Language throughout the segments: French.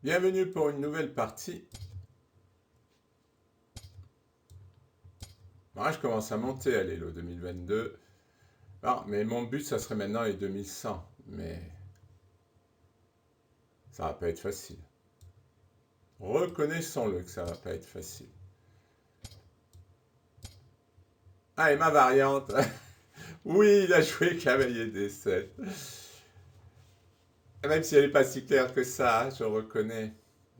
Bienvenue pour une nouvelle partie. Moi, je commence à monter à l'Elo 2022. Ah, mais mon but, ça serait maintenant les 2100. Mais ça va pas être facile. Reconnaissons-le que ça va pas être facile. Ah, et ma variante. Oui, il a joué cavalier D7. Même si elle n'est pas si claire que ça, je reconnais.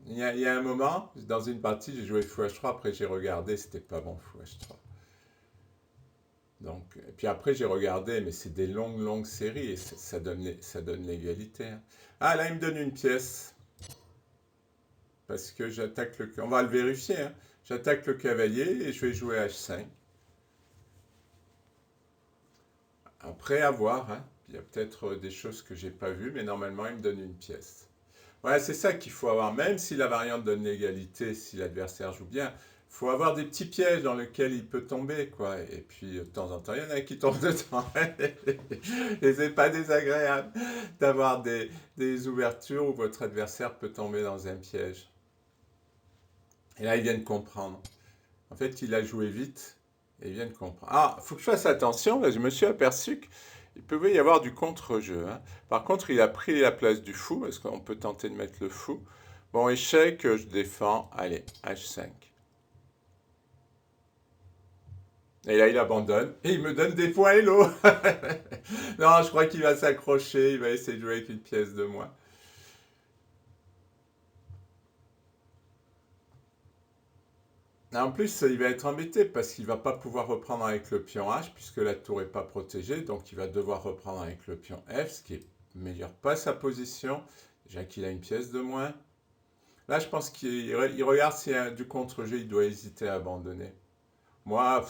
Il y a un moment, dans une partie, j'ai joué fou H3, après j'ai regardé, c'était pas bon fou H3. Donc, et puis après, j'ai regardé, mais c'est des longues, longues séries et ça donne l'égalité, hein. Ah, là, il me donne une pièce parce que j'attaque le. On va le vérifier, hein. J'attaque le cavalier et je vais jouer H5. Après, à voir, hein. Il y a peut-être des choses que j'ai pas vues, mais normalement, il me donne une pièce. Voilà, c'est ça qu'il faut avoir. Même si la variante donne l'égalité, si l'adversaire joue bien, il faut avoir des petits pièges dans lesquels il peut tomber, quoi. Et puis, de temps en temps, il y en a qui tombent dedans. Et c'est pas désagréable d'avoir des ouvertures où votre adversaire peut tomber dans un piège. Et là, il vient de comprendre. En fait, il a joué vite et il vient de comprendre. Ah, il faut que je fasse attention. Là, je me suis aperçu qu'il pouvait y avoir du contre-jeu, hein. Par contre, il a pris la place du fou. Est-ce qu'on peut tenter de mettre le fou? Bon, échec, je défends. Allez, H5. Et là, il abandonne. Et il me donne des points hello. Non, je crois qu'il va s'accrocher. Il va essayer de jouer avec une pièce de moins. En plus, il va être embêté parce qu'il va pas pouvoir reprendre avec le pion H puisque la tour n'est pas protégée. Donc, il va devoir reprendre avec le pion F, ce qui améliore pas sa position. Déjà qu'il a une pièce de moins. Là, je pense qu'il regarde s'il y a du contre-jeu. Il doit hésiter à abandonner. Moi,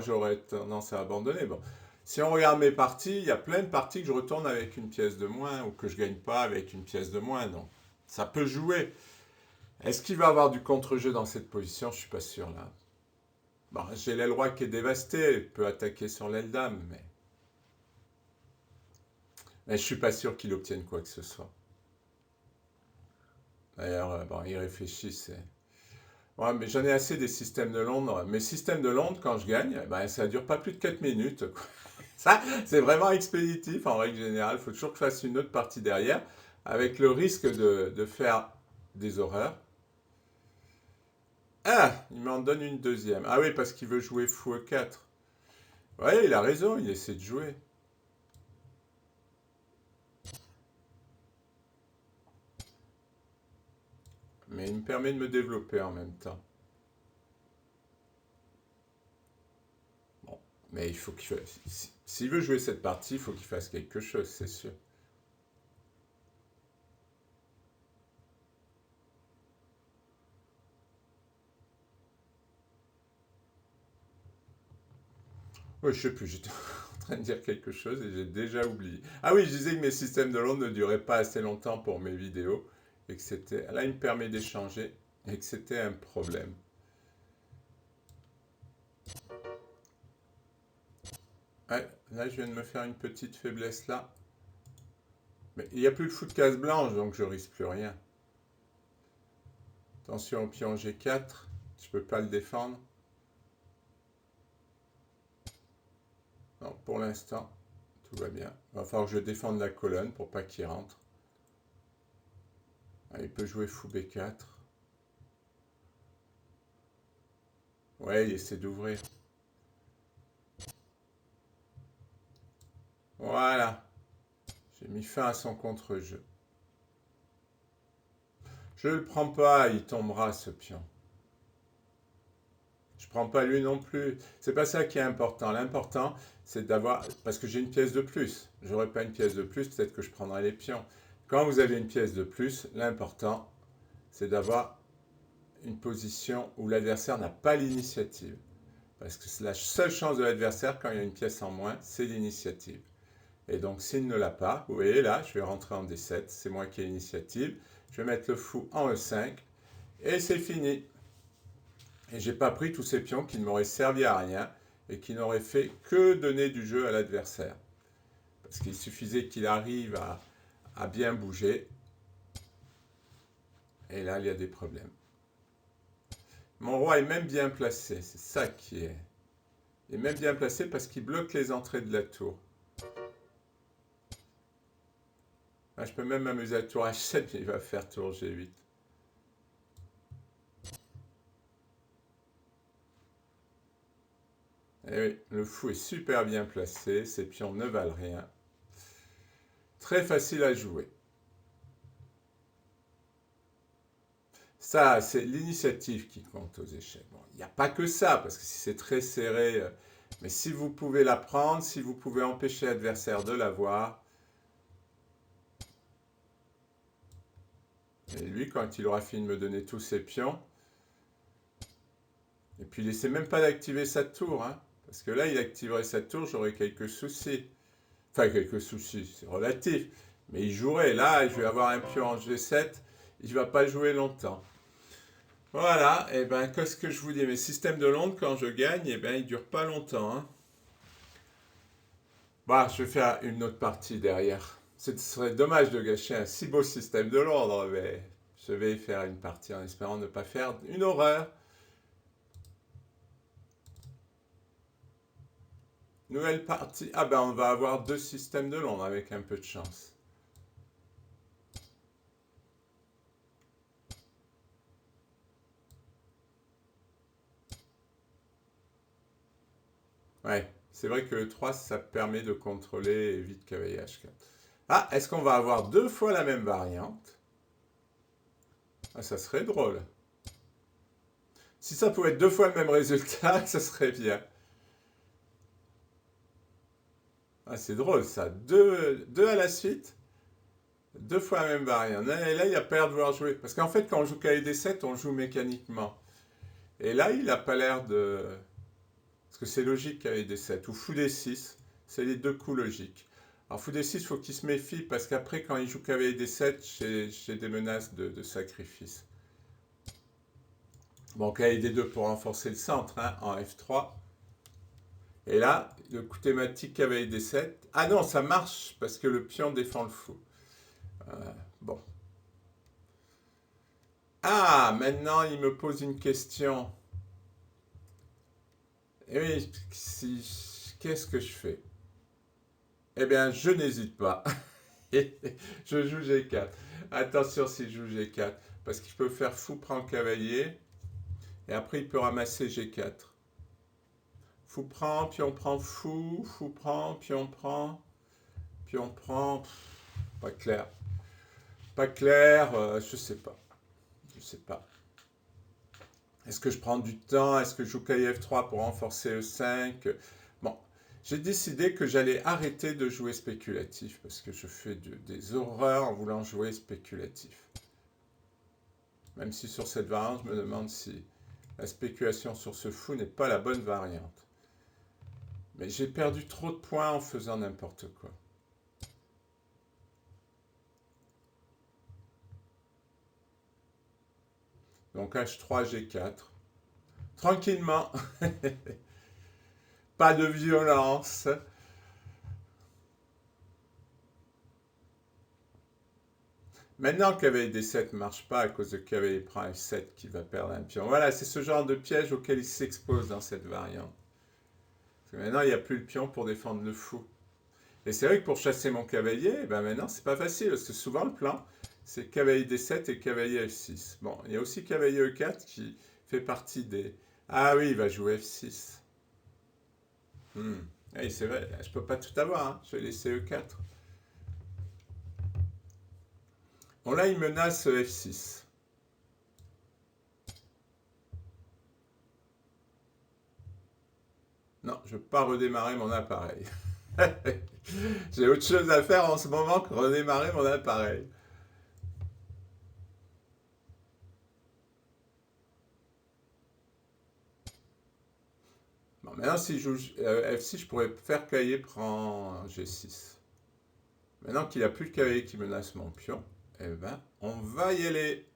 j'aurais tendance à abandonner. Bon, si on regarde mes parties, il y a plein de parties que je retourne avec une pièce de moins ou que je gagne pas avec une pièce de moins. Donc, ça peut jouer. Est-ce qu'il va avoir du contre-jeu dans cette position? Je suis pas sûr là. Bon, j'ai l'aile roi qui est dévastée, il peut attaquer sur l'aile dame, mais je suis pas sûr qu'il obtienne quoi que ce soit. D'ailleurs, bon, il réfléchit, c'est. Ouais, mais j'en ai assez des systèmes de Londres. Mes systèmes de Londres, quand je gagne, ben, ça dure pas plus de 4 minutes, quoi. Ça, c'est vraiment expéditif en règle générale. Il faut toujours que je fasse une autre partie derrière, avec le risque de faire des horreurs. Ah, il m'en donne une deuxième. Ah oui, parce qu'il veut jouer fou E4. Ouais, il a raison, il essaie de jouer. Mais il me permet de me développer en même temps. Bon, mais il faut qu'il s'il veut jouer cette partie, il faut qu'il fasse quelque chose, c'est sûr. Ouais, je sais plus, j'étais en train de dire quelque chose et j'ai déjà oublié. Ah oui, je disais que mes systèmes de Londres ne duraient pas assez longtemps pour mes vidéos et que c'était. Là, il me permet d'échanger et que c'était un problème. Ouais, là, je viens de me faire une petite faiblesse là. Mais il n'y a plus de fou de case blanche, donc je risque plus rien. Attention au pion G4, je peux pas le défendre. Non, pour l'instant, tout va bien. Il va falloir que je défende la colonne pour pas qu'il rentre. Ah, il peut jouer fou B4. Ouais, il essaie d'ouvrir. Voilà. J'ai mis fin à son contre-jeu. Je ne le prends pas, il tombera ce pion. Je ne prends pas lui non plus. C'est pas ça qui est important. L'important, c'est d'avoir. Parce que j'ai une pièce de plus. J'aurais pas une pièce de plus, peut-être que je prendrais les pions. Quand vous avez une pièce de plus, l'important, c'est d'avoir une position où l'adversaire n'a pas l'initiative. Parce que c'est la seule chance de l'adversaire quand il y a une pièce en moins, c'est l'initiative. Et donc s'il ne l'a pas, vous voyez là, je vais rentrer en D7, c'est moi qui ai l'initiative. Je vais mettre le fou en E5 et c'est fini. Et j'ai pas pris tous ces pions qui ne m'auraient servi à rien et qui n'auraient fait que donner du jeu à l'adversaire. Parce qu'il suffisait qu'il arrive à bien bouger. Et là, il y a des problèmes. Mon roi est même bien placé, c'est ça qui est... Il est même bien placé parce qu'il bloque les entrées de la tour. Ah, je peux même m'amuser à tour H7, mais il va faire tour G8. Et oui, le fou est super bien placé, ses pions ne valent rien. Très facile à jouer. Ça, c'est l'initiative qui compte aux échecs. Bon, il n'y a pas que ça, parce que si c'est très serré, mais si vous pouvez la prendre, si vous pouvez empêcher l'adversaire de l'avoir, et lui, quand il aura fini de me donner tous ses pions, et puis il n'essaie même pas d'activer sa tour, hein, parce que là, il activerait sa tour, j'aurais quelques soucis. Enfin, quelques soucis, c'est relatif. Mais il jouerait. Là, je vais avoir un pion en G7, il ne va pas jouer longtemps. Voilà, et ben qu'est-ce que je vous dis, mes systèmes de Londres, quand je gagne, et ben ils durent pas longtemps. Hein. Bah, je vais faire une autre partie derrière. Ce serait dommage de gâcher un si beau système de Londres, mais je vais faire une partie en espérant ne pas faire une horreur. Nouvelle partie. Ah ben on va avoir 2 systèmes de Londres avec un peu de chance. Ouais, c'est vrai que le 3, ça permet de contrôler vite cavalier H4. Ah, est-ce qu'on va avoir 2 fois la même variante? Ah, ça serait drôle. Si ça pouvait être 2 fois le même résultat, ça serait bien. Ah, c'est drôle ça. Deux à la suite, 2 fois la même variante. Et là, il a pas l'air de vouloir jouer. Parce qu'en fait, quand on joue KD7, on joue mécaniquement. Et là, il n'a pas l'air de... Parce que c'est logique KD7. Ou fou D6, c'est les 2 coups logiques. Alors fou D6, il faut qu'il se méfie parce qu'après, quand il joue KD7, j'ai des menaces de sacrifice. Bon, KD2 pour renforcer le centre, hein, en F3. Et là, le coup thématique cavalier D7. Ah non, ça marche parce que le pion défend le fou. Bon. Ah, maintenant il me pose une question. Eh oui, qu'est-ce que je fais? Eh bien, je n'hésite pas. Je joue G4. Attention s'il joue G4. Parce qu'il peut faire fou prend cavalier. Et après, il peut ramasser G4. Fou prend, pion prend fou. Fou prend, pion prend. Pion prend. Pas clair. Pas clair, je sais pas. Je sais pas. Est-ce que je prends du temps? Est-ce que je joue KF3 pour renforcer E5? Bon, j'ai décidé que j'allais arrêter de jouer spéculatif parce que je fais des horreurs en voulant jouer spéculatif. Même si sur cette variante, je me demande si la spéculation sur ce fou n'est pas la bonne variante. Mais j'ai perdu trop de points en faisant n'importe quoi. Donc H3, G4. Tranquillement. Pas de violence. Maintenant, cavalier D7 ne marche pas à cause de cavalier prend F7 qui va perdre un pion. Voilà, c'est ce genre de piège auquel il s'expose dans cette variante. Parce que maintenant, il n'y a plus le pion pour défendre le fou. Et c'est vrai que pour chasser mon cavalier, ben maintenant, c'est pas facile, parce que souvent le plan, c'est cavalier D7 et cavalier F6. Bon, il y a aussi cavalier E4 qui fait partie des... Ah oui, il va jouer F6. Oui, c'est vrai, je peux pas tout avoir, hein. Je vais laisser E4. Bon, là, il menace F6. Non, je ne veux pas redémarrer mon appareil. J'ai autre chose à faire en ce moment que redémarrer mon appareil. Bon, maintenant, si je joue F6, je pourrais faire cavalier prend G6. Maintenant qu'il n'y a plus de cavalier qui menace mon pion, eh ben, on va y aller.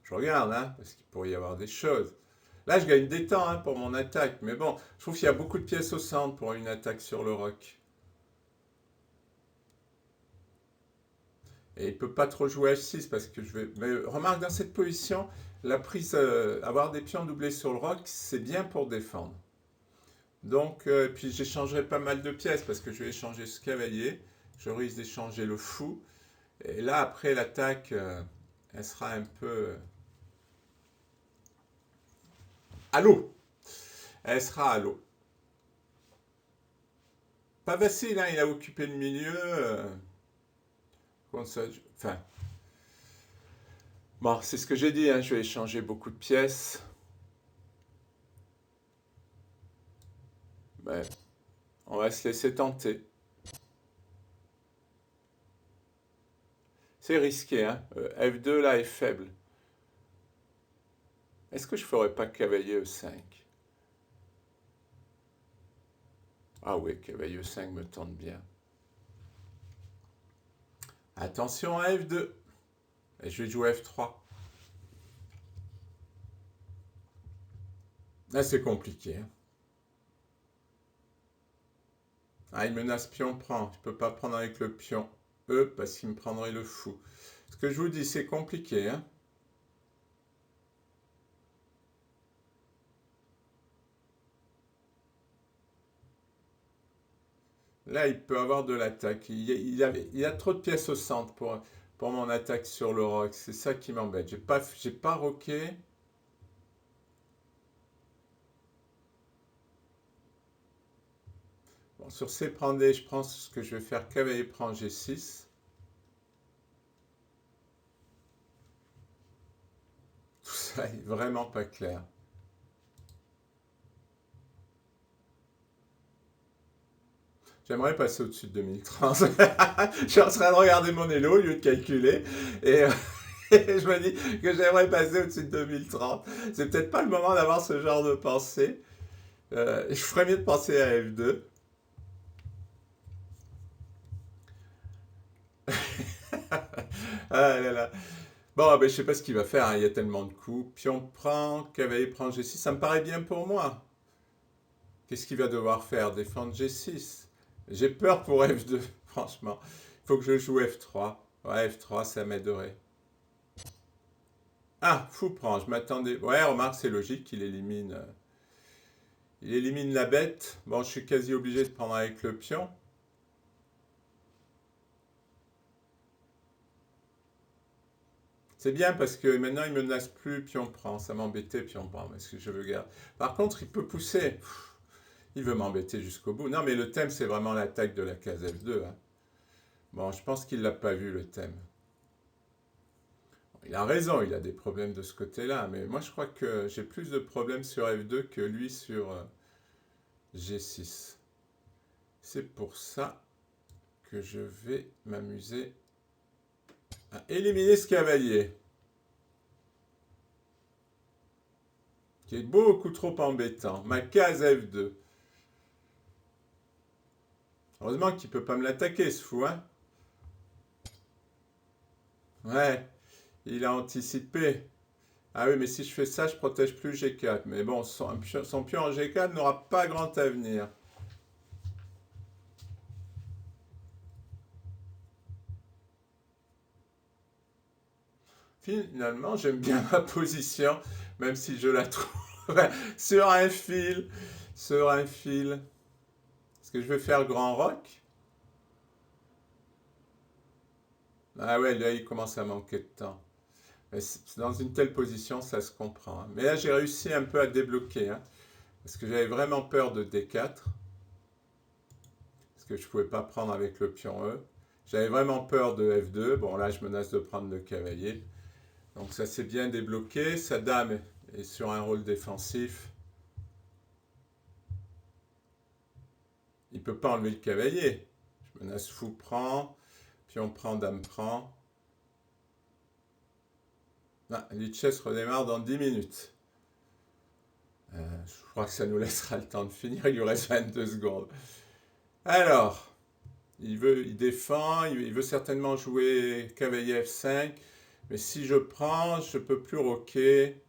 Je regarde, hein, parce qu'il pourrait y avoir des choses. Là, je gagne des temps hein, pour mon attaque, mais bon, je trouve qu'il y a beaucoup de pièces au centre pour une attaque sur le roc. Et il ne peut pas trop jouer H6 parce que je vais... Mais remarque, dans cette position, la prise, avoir des pions doublés sur le roc, c'est bien pour défendre. Donc, puis j'échangerai pas mal de pièces parce que je vais échanger ce cavalier. Je risque d'échanger le fou. Et là, après l'attaque, elle sera un peu à l'eau. Elle sera à l'eau. Pas facile, hein, il a occupé le milieu. Enfin, bon, c'est ce que j'ai dit, hein, je vais échanger beaucoup de pièces. Mais on va se laisser tenter. C'est risqué, hein. F2 là est faible. Est-ce que je ferais pas cavalier E5? Ah oui, cavalier E5 me tente bien. Attention à F2. Et je vais jouer F3. Là, c'est compliqué, hein. Ah, il menace pion prend. Je ne peux pas prendre avec le pion E parce qu'il me prendrait le fou. Ce que je vous dis, c'est compliqué, hein. Là, il peut avoir de l'attaque. Il y a trop de pièces au centre pour mon attaque sur le roc. C'est ça qui m'embête. J'ai pas roqué. Bon, sur C prend D, je pense que je vais faire cavalier prend G6. Tout ça est vraiment pas clair. J'aimerais passer au-dessus de 2030. Je suis en train de regarder mon élo au lieu de calculer. Et, et je me dis que j'aimerais passer au-dessus de 2030. C'est peut-être pas le moment d'avoir ce genre de pensée. Je ferais mieux de penser à F2. Ah là là. Bon, ben, je sais pas ce qu'il va faire, hein. Il y a tellement de coups. Pion prend, cavalier prend G6. Ça me paraît bien pour moi. Qu'est-ce qu'il va devoir faire? Défendre G6. J'ai peur pour F2, franchement. Il faut que je joue F3. Ouais, F3, ça m'aiderait. Ah, fou prend, je m'attendais. Ouais, remarque, c'est logique qu'il élimine. Il élimine la bête. Bon, je suis quasi obligé de prendre avec le pion. C'est bien parce que maintenant il me menace plus, pion prend. Ça m'embêtait, pion prend. Parce que je veux garder. Par contre, il peut pousser. Il veut m'embêter jusqu'au bout. Non, mais le thème, c'est vraiment l'attaque de la case F2, hein. Bon, je pense qu'il l'a pas vu, le thème. Il a raison, il a des problèmes de ce côté-là. Mais moi, je crois que j'ai plus de problèmes sur F2 que lui sur G6. C'est pour ça que je vais m'amuser à éliminer ce cavalier, qui est beaucoup trop embêtant. Ma case F2. Heureusement qu'il ne peut pas me l'attaquer, ce fou, hein. Ouais, il a anticipé. Ah oui, mais si je fais ça, je protège plus G4. Mais bon, son pion en G4 n'aura pas grand avenir. Finalement, j'aime bien ma position, même si je la trouve sur un fil. Sur un fil. Est-ce que je vais faire grand roc? Ah ouais, là, il commence à manquer de temps. Mais dans une telle position, ça se comprend, hein. Mais là, j'ai réussi un peu à débloquer, hein, parce que j'avais vraiment peur de D4. Parce que je ne pouvais pas prendre avec le pion E. J'avais vraiment peur de F2. Bon, là, je menace de prendre le cavalier. Donc, ça s'est bien débloqué. Sa dame est sur un rôle défensif. Il ne peut pas enlever le cavalier. Je menace fou prend. Pion prend, dame prend. Ah, Lichess redémarre dans 10 minutes. Je crois que ça nous laissera le temps de finir. Il lui reste 22 secondes. Alors, il défend. Il veut certainement jouer cavalier F5. Mais si je prends, je ne peux plus roquer.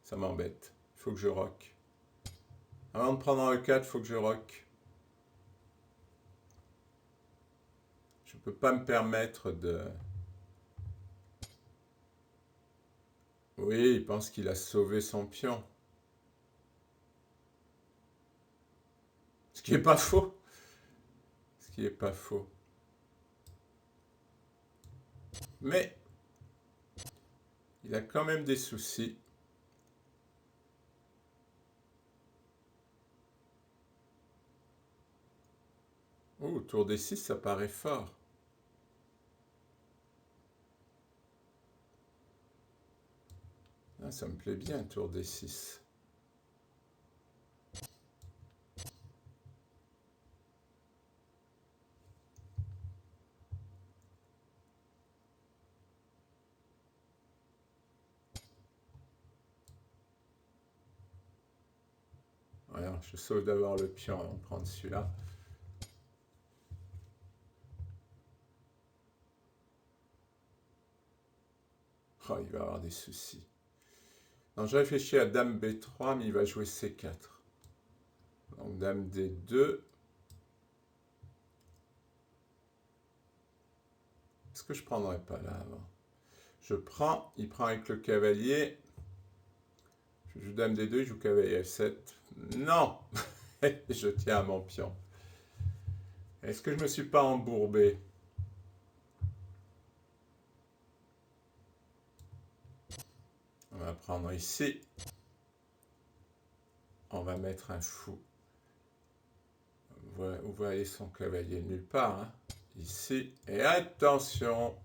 Ça m'embête. Il faut que je roque. Avant de prendre un E4, il faut que je roque. Je ne peux pas me permettre de... Oui, il pense qu'il a sauvé son pion. Ce qui n'est pas faux. Ce qui n'est pas faux. Mais il a quand même des soucis. Oh, tour des 6, ça paraît fort. Ah, ça me plaît bien, tour des 6. Voilà, je sauve d'abord le pion avant de prendre celui-là. Oh, il va avoir des soucis. Non, je réfléchis à Dame B3, mais il va jouer C4. Donc Dame D2. Est-ce que je ne prendrais pas là avant? Je prends, il prend avec le cavalier. Je joue Dame D2, il joue cavalier F7. Non. Je tiens à mon pion. Est-ce que je ne me suis pas embourbé? On va prendre ici. On va mettre un fou. Où va aller son cavalier? Nulle part. Hein? Ici. Et attention.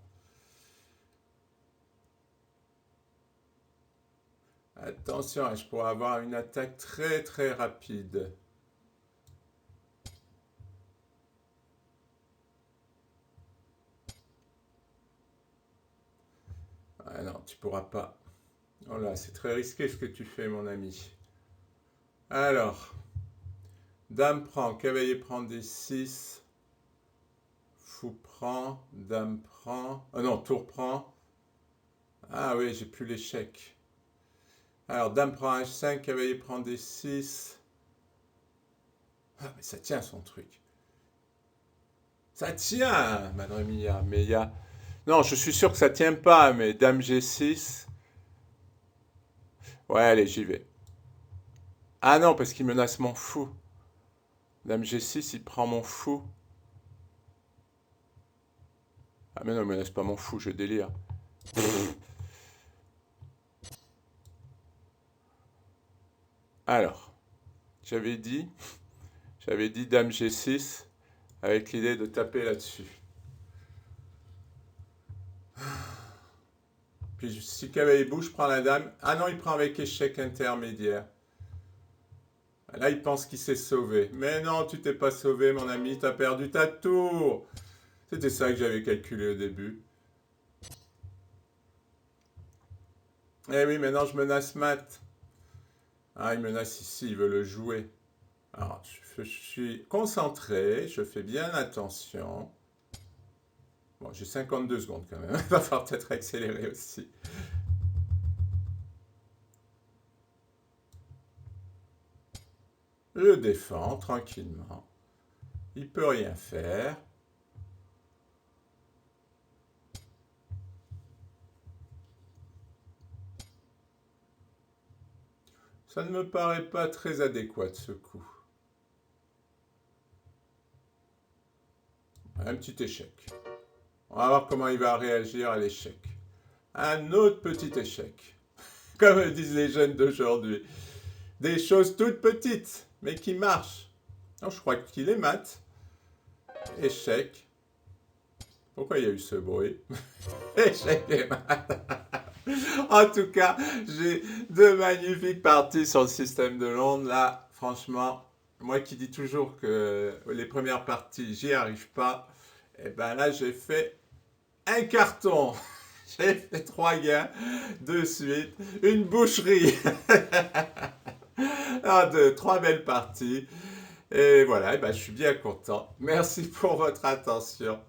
Attention, je pourrais avoir une attaque très très rapide. Ah non, tu pourras pas. Oh là, c'est très risqué ce que tu fais, mon ami. Alors, Dame prend, cavalier prend D6, fou prend, Dame prend. Oh non, tour prend. Ah oui, j'ai plus l'échec. Alors, Dame prend H5, cavalier prend D6. Ah, mais ça tient son truc. Ça tient, Madame Mia. Mais il y a. Non, je suis sûr que ça tient pas, mais Dame G6. Ouais, allez, j'y vais. Ah non, parce qu'il menace mon fou. Dame G6, il prend mon fou. Ah mais non, il menace pas mon fou, je délire. Alors, j'avais dit Dame G6 avec l'idée de taper là-dessus. Puis si cavalier bouge, je prends la dame. Ah non, il prend avec échec intermédiaire. Là, il pense qu'il s'est sauvé. Mais non, tu t'es pas sauvé, mon ami, t'as perdu ta tour. C'était ça que j'avais calculé au début. Eh oui, maintenant je menace mat. Ah, il menace ici, il veut le jouer. Alors, je suis concentré, je fais bien attention. Bon, j'ai 52 secondes quand même. Il va falloir peut-être accélérer aussi. Je défends tranquillement. Il peut rien faire. Ça ne me paraît pas très adéquat ce coup. Un petit échec. On va voir comment il va réagir à l'échec. Un autre petit échec. Comme disent les jeunes d'aujourd'hui. Des choses toutes petites, mais qui marchent. Non, je crois qu'il est mat. Échec. Pourquoi il y a eu ce bruit? Échec et mat. En tout cas, j'ai deux magnifiques parties sur le système de Londres. Là, franchement, moi qui dis toujours que les premières parties, j'y arrive pas. Et ben là, j'ai fait un carton. J'ai fait 3 gains de suite. Une boucherie. Ah, 3 belles parties. Et voilà, et ben, je suis bien content. Merci pour votre attention.